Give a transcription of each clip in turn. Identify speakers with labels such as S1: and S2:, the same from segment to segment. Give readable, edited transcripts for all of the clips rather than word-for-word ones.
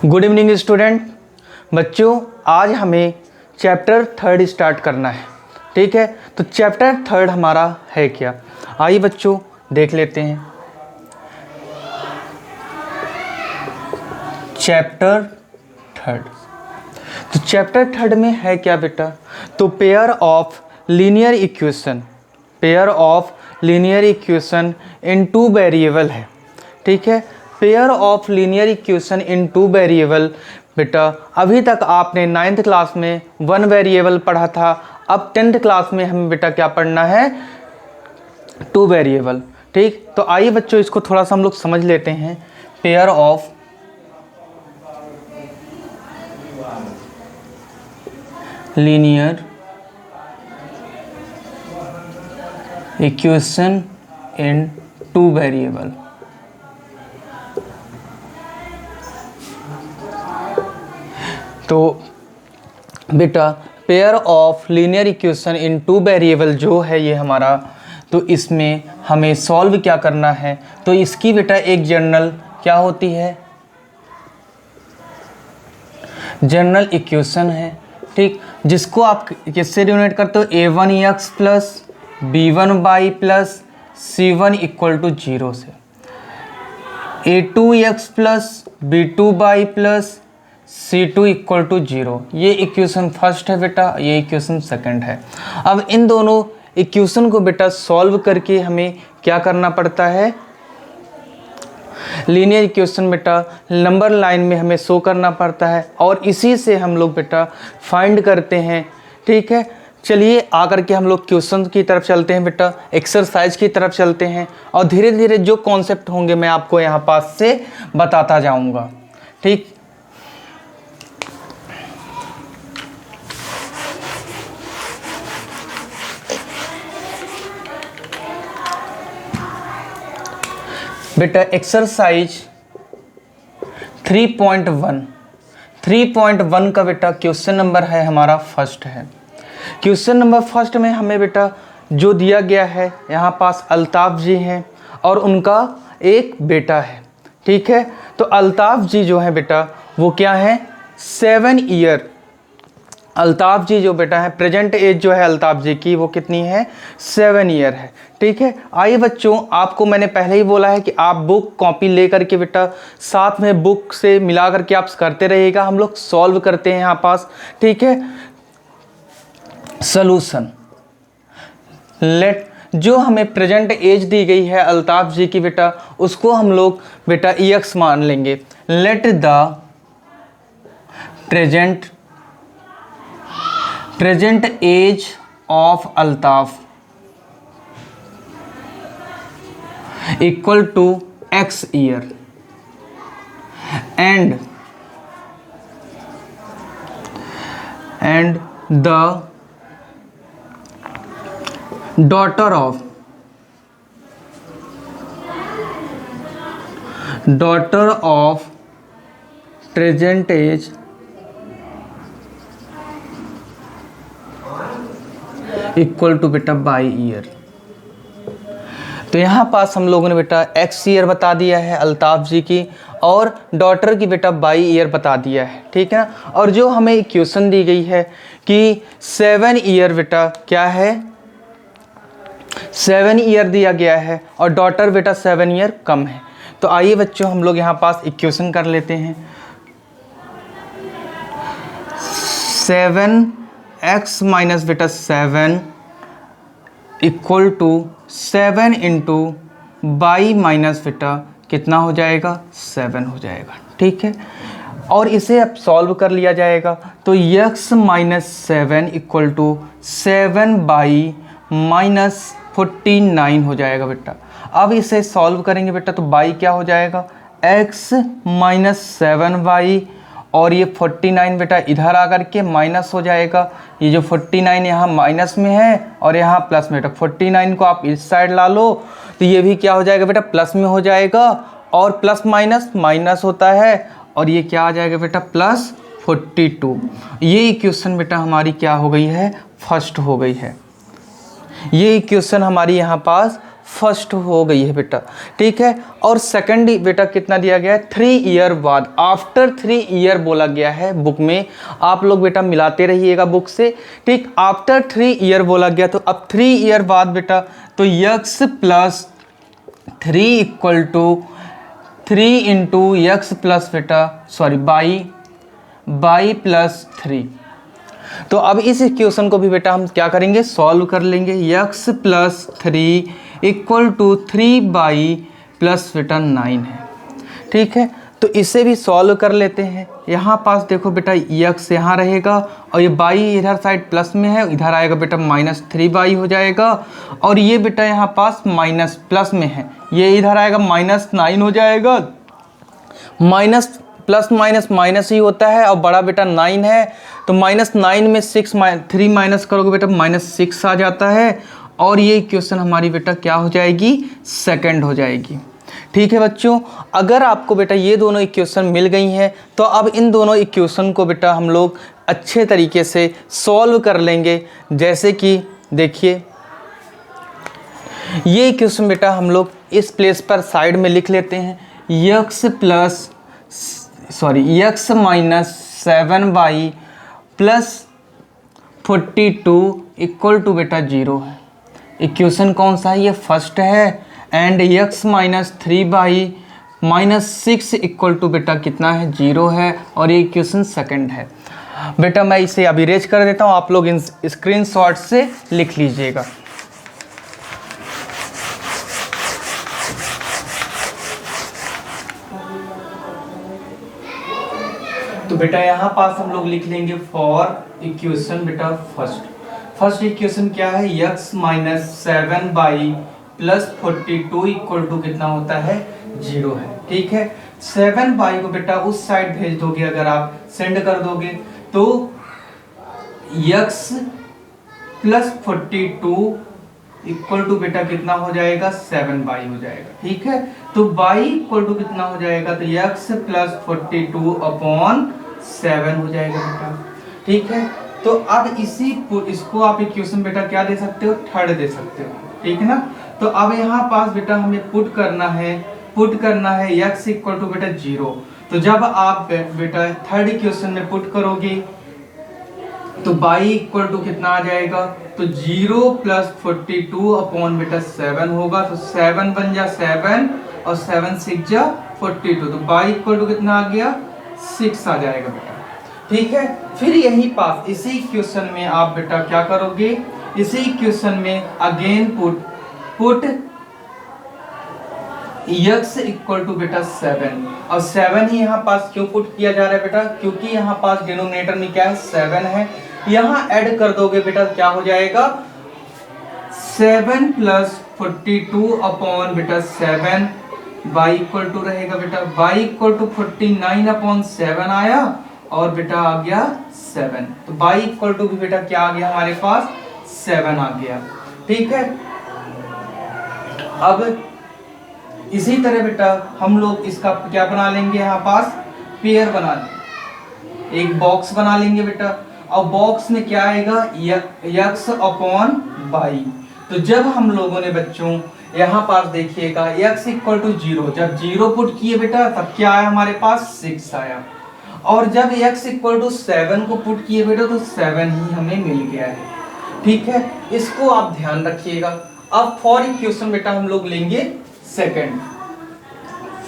S1: Good evening student. बच्चों, आज हमें चैप्टर 3 स्टार्ट करना है। ठीक है, तो चैप्टर 3 हमारा है क्या, आइए बच्चों देख लेते हैं। चैप्टर 3, तो चैप्टर 3 में है क्या बेटा, तो pair of linear equation in two variable है। ठीक है, pair of linear equation in two variable. बेटा अभी तक आपने 9th क्लास में 1 वेरिएबल पढ़ा था, अब 10th क्लास में हमें बेटा क्या पढ़ना है, 2 वेरिएबल। ठीक, तो आइए बच्चों इसको थोड़ा सा हम लोग समझ लेते हैं। Pair of linear equation in 2 variable. तो बेटा pair of linear equation in 2 variable जो है ये हमारा, तो इसमें हमें सॉल्व क्या करना है, तो इसकी बेटा एक जनरल क्या होती है, जनरल इक्वेशन है। ठीक, जिसको आप किससे डिनोट करते हो, a1x plus b1y plus c1 equal to 0 से, a2x plus b2y plus C2 equal to 0। ये इक्वेशन फर्स्ट है बेटा, ये इक्वेशन सेकंड है। अब इन दोनों इक्वेशन को बेटा सॉल्व करके हमें क्या करना पड़ता है, लीनियर इक्वेशन बेटा नंबर लाइन में हमें शो करना पड़ता है और इसी से हम लोग बेटा फाइंड करते हैं। ठीक है, चलिए आकर के हम लोग क्वेश्चन की तरफ चलते हैं बेटा, एक्सरसाइज की तरफ चलते हैं और धीरे धीरे जो कॉन्सेप्ट होंगे मैं आपको यहाँ पास से बताता जाऊँगा। ठीक, बेटा एक्सरसाइज 3.1 का बेटा क्वेश्चन नंबर है हमारा फर्स्ट है। क्वेश्चन नंबर फर्स्ट में हमें बेटा जो दिया गया है, यहाँ पास अल्ताफ जी हैं और उनका एक बेटा है। ठीक है, तो अल्ताफ जी जो है बेटा वो क्या है, 7 ईयर। अल्ताफ जी जो बेटा है, प्रेजेंट एज जो है अल्ताफ जी की वो कितनी है, 7 ईयर है। ठीक है, आइए बच्चों आपको मैंने पहले ही बोला है कि आप बुक कॉपी लेकर के बेटा साथ में बुक से मिला करके आप करते रहिएगा, हम लोग सॉल्व करते हैं यहाँ पास। ठीक है, सॉल्यूशन लेट, जो हमें प्रेजेंट एज दी गई है अल्ताफ जी की बेटा, उसको हम लोग बेटा EX मान लेंगे। Let the present age of Altaf equal to X year and the daughter of present age equal to बेटा बाई ईयर। तो यहाँ पास हम लोगों ने बेटा X ईयर बता दिया है अल्ताफ जी की और डॉटर की बेटा बाई ईयर बता दिया है। ठीक है ना, और जो हमें इक्वेशन दी गई है कि 7 ईयर बेटा क्या है, 7 ईयर दिया गया है और डॉटर बेटा 7 ईयर कम है। तो आइए बच्चों हम लोग यहाँ पास इक्वेशन कर लेते हैं। 7x माइनस बेटा 7 equal to 7 into y minus बेटा कितना हो जाएगा, 7 हो जाएगा। ठीक है, और इसे अब सॉल्व कर लिया जाएगा, तो x minus 7 equal to 7 y minus 49 हो जाएगा बेटा। अब इसे सॉल्व करेंगे बेटा तो बाई क्या हो जाएगा, x माइनस 7 बाई, और ये 49 बेटा इधर आकर के माइनस हो जाएगा। ये जो 49 यहाँ माइनस में है और यहाँ प्लस में, बेटा 49 को आप इस साइड ला लो तो ये भी क्या हो जाएगा बेटा, प्लस में हो जाएगा, और प्लस माइनस माइनस होता है, और ये क्या आ जाएगा बेटा प्लस 42। ये इक्वेशन बेटा हमारी क्या हो गई है, फर्स्ट हो गई है। ये इक्वेशन हमारी यहाँ पास फर्स्ट हो गई है बेटा, ठीक है। और सेकंड बेटा कितना दिया गया है, 3 ईयर बाद, आफ्टर 3 ईयर बोला गया है बुक में। आप लोग बेटा मिलाते रहिएगा बुक से, ठीक। आफ्टर 3 ईयर बोला गया, तो अब 3 ईयर बाद बेटा तो x plus 3 equal to 3 into x plus बेटा सॉरी बाई प्लस 3। तो अब इस इक्वेशन को भी बेटा हम क्या करेंगे, सॉल्व कर लेंगे। x plus 3 equal to 3 y plus बेटा 9 है, ठीक है। तो इसे भी सॉल्व कर लेते हैं। यहाँ पास देखो बेटा x यहाँ रहेगा और ये बाई इधर साइड प्लस में है, इधर आएगा बेटा माइनस 3 बाई हो जाएगा। और ये बेटा यहाँ पास माइनस प्लस में है, ये इधर आएगा माइनस 9 हो जाएगा। माइनस प्लस माइनस माइनस ही होता है, और बड़ा बेटा 9 है, तो माइनस 9 में 3 माइनस करोगे बेटा -6 आ जाता है। और ये इक्वेशन हमारी बेटा क्या हो जाएगी, सेकंड हो जाएगी, ठीक है बच्चों। अगर आपको बेटा ये दोनों इक्वेशन मिल गई हैं, तो अब इन दोनों इक्वेशन को बेटा हम लोग अच्छे तरीके से सॉल्व कर लेंगे। जैसे कि देखिए ये इक्वेशन बेटा हम लोग इस प्लेस पर साइड में लिख लेते हैं, x minus 7 y plus 42 equal to बेटा 0 है। इक्वेशन कौन सा है, ये फर्स्ट है। And x minus 3 y -6 equal to बेटा कितना है, 0 है। और ये इक्वेशन सेकंड है बेटा। मैं इसे अभी इरेज कर देता हूँ, आप लोग इन स्क्रीनशॉट से लिख लीजिएगा। तो बेटा यहाँ पास हम लोग लिख लेंगे फॉर इक्वेशन बेटा फर्स्ट इक्वेशन क्या है, x minus 7 y plus 42 equal to कितना होता है, 0 है, ठीक है। 7 बाई को बेटा उस साइड भेज दोगे, अगर आप सेंड कर दोगे तो x प्लस 42 इक्वल टू बेटा कितना हो जाएगा, 7 बाई हो जाएगा, ठीक है। तो बाई इक्वल टू कितना हो जाएगा, तो x प्लस 42 अपॉन 7 हो जाएगा बेटा, ठीक है। तो अब इसको आप इक्वेशन बेटा क्या दे सकते हो, थर्ड दे सकते हो, ठीक है ना। तो अब यहाँ पास बेटा हमें पुट करना है x इक्वल टू बेटा 0। तो जब आप बेटा थर्ड इक्वेशन में पुट करोगे तो बाई इक्वल टू कितना आ जाएगा, तो 0 प्लस 42 अपॉन बेटा 7 होगा। तो 7 बन जा 7 और 7 6 जा 42, तो बाई इक्वल टू कितना आ गया, 6 आ जाएगा बेटा, ठीक है। फिर यही पास इसी इक्वेशन में आप बेटा क्या करोगे, इसी इक्वेशन में again put x equal to बेटा 7। और 7 ही यहाँ पास क्यों पुट किया जा रहा है बेटा, क्योंकि यहाँ पास डिनोमिनेटर में क्या है, 7 है। यहाँ ऐड कर दोगे बेटा क्या हो जाएगा, 7 प्लस 42 अपॉन बेटा 7 बाई इक्वल टू रहेगा बेटा, बाई इक्वल टू 49 अपॉन 7 आया और बेटा आ गया 7। तो बाई इक्वल टू भी बेटा क्या आ गया हमारे पास, 7 आ गया, ठीक है। अब इसी तरह बेटा हम लोग इसका क्या बना लेंगे, यहाँ पास पेयर बना लेंगे, एक बॉक्स बना लेंगे बेटा। और बॉक्स में क्या आएगा, x अपॉन बाई। तो जब हम लोगों ने बच्चों यहाँ पास देखिएगा x इक्वल टू 0, जब 0 पुट किए बेटा तब क्या आया हमारे पास, 6 आया। और जब x इक्वल टू 7 को पुट किए बेटा तो 7 ही हमें मिल गया है, ठीक है। इसको आप ध्यान रखिएगा। अब फॉर इक्वेशन बेटा हम लोग लेंगे सेकंड,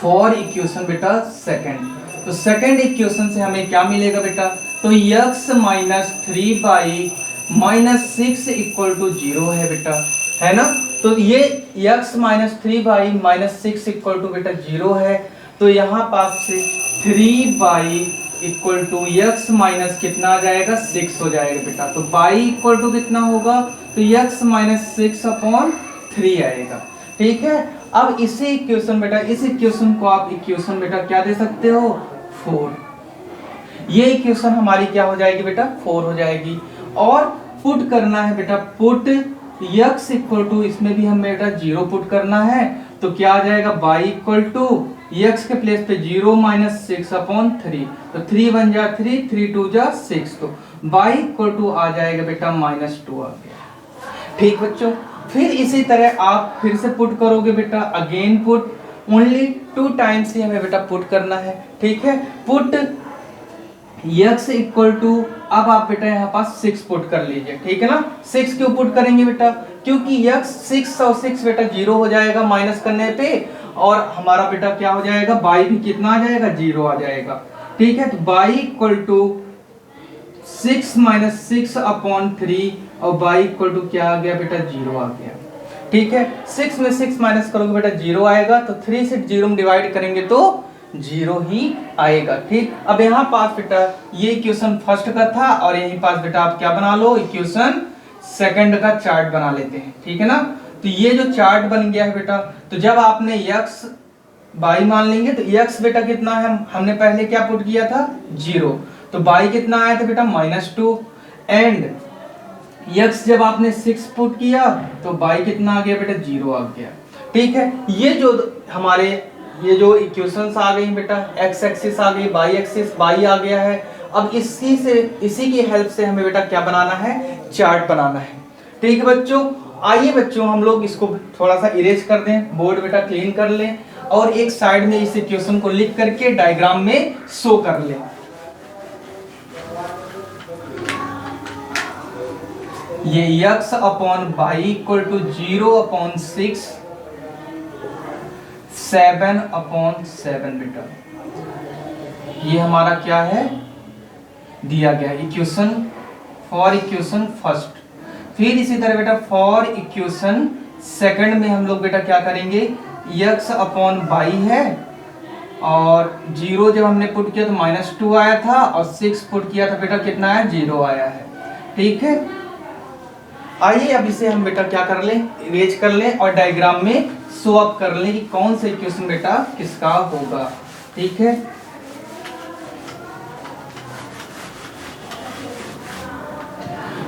S1: फॉर इक्वेशन बेटा सेकंड। तो सेकंड इक्वेशन से हमें क्या मिलेगा बेटा, तो x minus 3 y -6 equal to 0 है बेटा, है ना। तो ये x minus 3 y -6 equal to बेटा 0 है। तो यहाँ पास से 3 y equal to x minus कितना आ जाएगा, 6 हो जाएगा बेटा। तो बाई इक्वल टू कितना होगा, तो x माइनस 6 अपॉन 3 आएगा, ठीक है। अब इसी इक्वेशन बेटा, इस इक्वेशन को आप इक्वेशन बेटा क्या दे सकते हो, 4। ये इक्वेशन हमारी क्या हो जाएगी बेटा, 4 हो जाएगी। और पुट करना है बेटा, पुट x इक्वल टू, इसमें भी हमें बेटा 0 पुट करना है। तो क्या आ जाएगा, बाई इक्वल टू x के प्लेस पे 0 माइनस 6 अपॉन 3, तो 3 बन जा 3, 3 2 जा 6, तो बाई इक्वल टू आ जाएगा बेटा -2 आ गया, ठीक बच्चों। फिर इसी तरह आप फिर से पुट करोगे बेटा, अगेन पुट, ओनली 2 टाइम्स ही हमें बेटा पुट करना है, ठीक है। पुट x इक्वल टू, अब आप बेटा यहाँ पास 6 पुट कर लीजिए, ठीक है ना। 6 क्यों पुट करेंगे बेटा, क्योंकि x 6 और 6 बेटा 0 हो जाएगा माइनस करने पे, और हमारा बेटा क्या हो जाएगा, y भी कितना आ जाएगा, 0 आ जाएगा, ठीक है। तो y equal to 6 minus 6 upon 3, और y इक्वल टू क्या आ गया बेटा, 0 आ गया, ठीक है। 6 में 6 माइनस करोगे बेटा 0 आएगा, तो 3 से 0 में डिवाइड करेंगे तो 0 ही आएगा, ठीक। अब यहाँ पास बेटा ये इक्वेशन फर्स्ट का था, और यहीं पास बेटा आप क्या बना लो, इक्वेशन सेकंड का चार्ट बना लेते हैं, ठीक है ना। तो ये जो चार्ट बन गया है बेटा, तो जब आपने x y मान लेंगे तो x बेटा कितना है, हमने पहले क्या पुट किया था, 0, तो y कितना आया था बेटा, -2, एंड x जब आपने 6 पुट किया तो y कितना आ गया बेटा, 0 आ गया, ठीक है। ये जो हमारे ये जो इक्वेशंस आ गई बेटा, x एक्सिस आ गई, y एक्सिस y आ गया है। अब इसी की हेल्प से हमें बेटा क्या बनाना है, चार्ट बनाना है, ठीक है बच्चों। आइए बच्चों हम लोग इसको थोड़ा सा इरेज कर दें, बोर्ड बेटा क्लीन कर लें, और एक साइड में इस इक्वेशन को लिख करके डायग्राम में शो कर लें। ये x upon y equal to 0/6 7/7 बेटा, ये हमारा क्या है, दिया गया इक्वेशन, फॉर इक्वेशन फर्स्ट। फिर इसी तरह बेटा फॉर इक्वेशन सेकंड में हम लोग बेटा क्या करेंगे, x अपॉन y है, और 0 जब हमने पुट किया तो -2 आया था, और 6 पुट किया था बेटा कितना है, 0 आया है, ठीक है। आइए अब इसे हम बेटा क्या कर लें, इरेज कर लें, और डायग्राम में शो अप कर लें कि कौन सा इक्वेशन बेटा किसका होगा, ठीक है।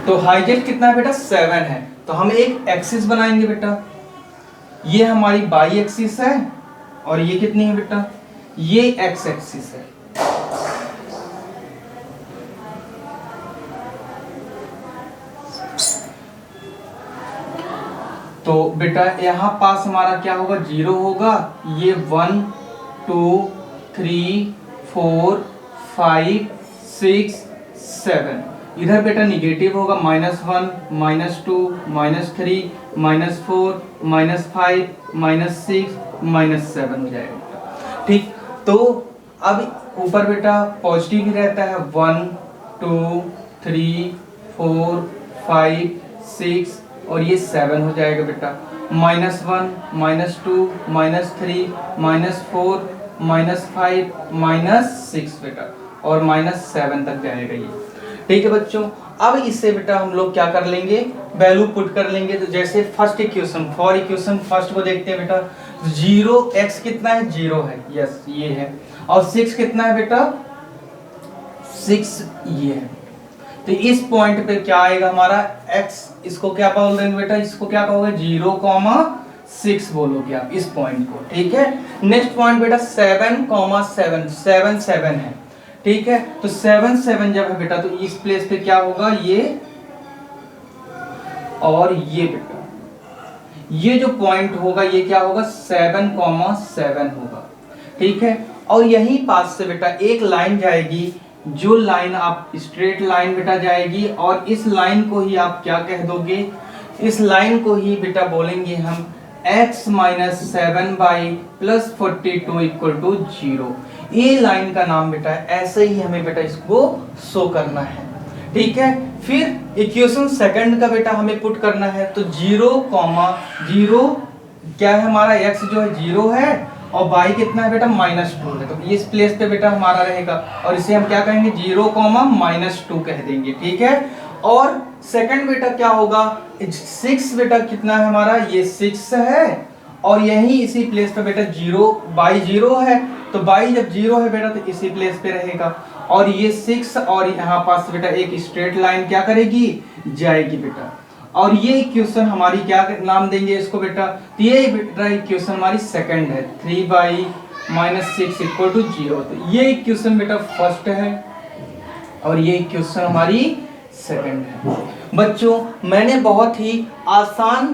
S1: तो हाइजेस्ट कितना है बेटा, 7 है, तो हम एक एक्सिस बनाएंगे बेटा, ये हमारी y एक्सिस है, और ये कितनी है बेटा, ये x एक्सिस है। तो बेटा यहाँ पास हमारा क्या होगा, 0 होगा, ये 1 2 3 4 5 6 7, इधर बेटा निगेटिव होगा, -1 -2 -3 -4 -5 -6 -7 हो जाएगा, ठीक। तो अब ऊपर बेटा पॉजिटिव ही रहता है, 1 2 3 4 5 6, और ये 7 हो जाएगा बेटा, -1 -2 -3 -4 -5 -6 बेटा, और -7 तक जाएगा ये, ठीक है बच्चों। अब इससे बेटा हम लोग क्या कर लेंगे, वैल्यू पुट कर लेंगे। तो जैसे first equation, for equation first को देखते हैं बेटा, 0x कितना है, 0 है, यस ये है, और 6 कितना है बेटा, 6 ये है। तो इस पॉइंट पे क्या आएगा हमारा x, इसको क्या बोल देंगे बेटा, इसको क्या कहोगे, 0,6 बोलोगे आप इस पॉइंट को, ठीक है। नेक्स्ट पॉइंट बेटा 7,7 7 7 है, ठीक है। तो 7 7 जब है बेटा, तो इस प्लेस पे क्या होगा, ये और ये बेटा, ये जो पॉइंट होगा ये क्या होगा, 7,7 होगा, ठीक है। और यही पास से बेटा एक लाइन जाएगी, जो लाइन आप स्ट्रेट लाइन बेटा जाएगी, और इस लाइन को ही आप क्या कह दोगे, इस लाइन को ही बेटा बोलेंगे हम x - 7y + 42 = 0। ये लाइन का नाम बेटा ऐसे ही हमें बेटा इसको शो करना है, ठीक है। फिर इक्वेशन सेकंड का बेटा हमें पुट करना है, तो 0,0 क्या है हमारा, x जो है 0 है, और y कितना है बेटा, -2 है, तो इस प्लेस पे बेटा हमारा रहेगा, और इसे हम क्या कहेंगे, 0,-2 कह देंगे, ठीक है। और सेकंड बेटा क्या होगा, 6 बेटा कितना है हमारा, ये 6 है, और यही इसी प्लेस पे बेटा 0 y 0 है, तो y जब 0 है बेटा तो इसी प्लेस पे रहेगा, और ये 6 और यहाँ पास बेटा एक स्ट्रेट लाइन क्या करेगी, जाएगी बेटा। और ये इक्वेशन हमारी क्या नाम देंगे इसको बेटा, तो ये बेटा इक्वेशन हमारी सेकंड है, 3y - 6 = 0। तो ये इक्वेशन बेटा फर्स्ट है, और ये इक्वेशन हमारी सेकंड है। बच्चों मैंने बहुत ही आसान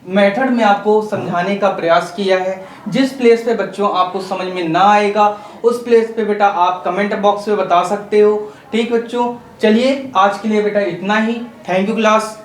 S1: मेथड में आपको समझाने का प्रयास किया है। जिस प्लेस पे बच्चों आपको समझ में ना आएगा उस प्लेस पे बेटा आप कमेंट बॉक्स में बता सकते हो। ठीक बच्चों, चलिए आज के लिए बेटा इतना ही। Thank you class.